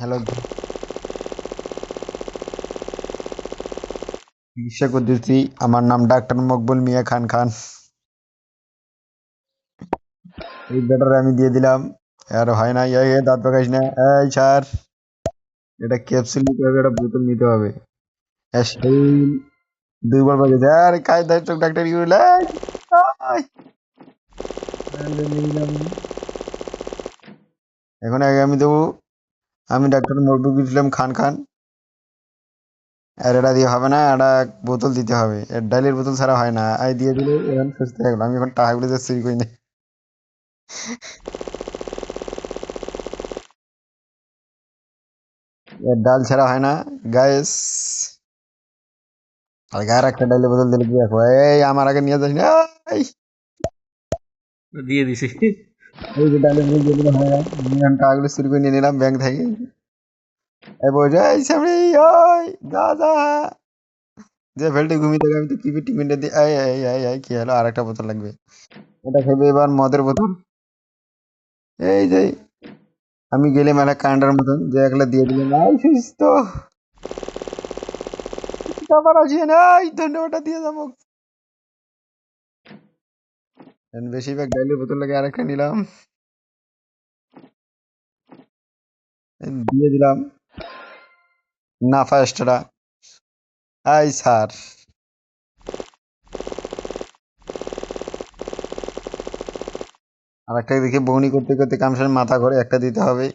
Hello, চিকিৎসা করতেছি। আমার নাম ডাক্তার মকবুল মিয়া খান খান। এই ব্যাটারে আমি দিয়ে দিলাম। আর হয় না, দাঁত পাকাইস না। এই স্যার, এটা ক্যাপসুল নিতে হবে, এটা বোতল নিতে হবে। সেই 2 বার পাকিয়েছে। আরে কাজ দায়িত্ব ডাক্তার ইউল। এখন আগে আমি দেবো। আমি ডাক্তার মকবুল ইসলাম খান খান। আর এটা দিয়ে হবে না, এটা বোতল দিতে হবে। এর ডাইলের বোতল ছাড়া হয় না। আই দিয়ে দিলে এখন সুস্থ হয়ে গেল। আমি এখন টাকাগুলো চুরি করি না। এর ডাল ছাড়া হয় না, গায়েস। আর গায়ের একটা ডাইলে বোতল দিলে কি দেখো, এই আমার আগে নিয়ে যাস না। এই দিয়ে দিছি। এই যে ডাইলে বোতল দিয়ে দিলে হয় না। আমি এখন টাকাগুলো চুরি করে নিয়ে নিলাম ব্যাংক থেকে। এই বলছে, এই সামনে, ওই যা যা। যে ফেলটে ঘুমিয়ে থাকে, আমি তো কিপির টিফিনটা দিয়ে এই এই এই এই কি হলো, আর একটা বোতল লাগবে। এটা খেবে এবার মদের বোতল। এই যে আমি গেলে মেলা কান্ডার মতন যে একলা দিয়ে দিলাম, এই সুস্থ আবার আসিয়ে না, এই ধন্যবাদটা দিয়ে যাবো। বেশিরভাগ ডাইলের বোতল লাগে, আরেকটা নিলাম। এই দিয়ে দিলাম নাফা এক্সট্রা। আই স্যার, আর একটা দেখি বৌনি করতে করতে কামসার মাথা ঘরে একটা দিতে হবে।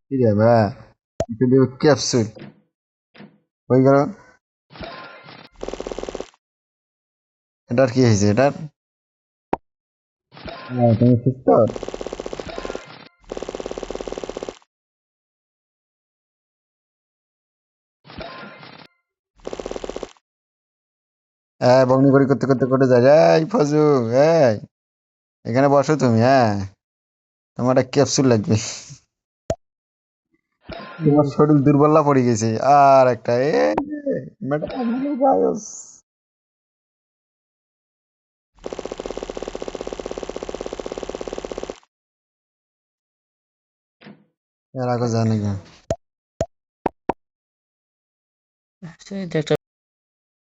কি রে ভাই, একটু দেবো ক্যাপসুল। হয়ে গেল। এটার কি হয়েছে এটার? হ্যাঁ, তুমি সুস্থ। হ্যাঁ, বৌনি করি করতে করতে করতে যায়। এই ফজু, এই এখানে বসো তুমি। হ্যাঁ, তোমার একটা ক্যাপসুল লাগবে। তোমার শরীর দুর্বলতা পড়ে গেছে। আর একটা এই যে, ম্যাডাম আপনার গায়স। এর আগে জানি না। সেটা একটা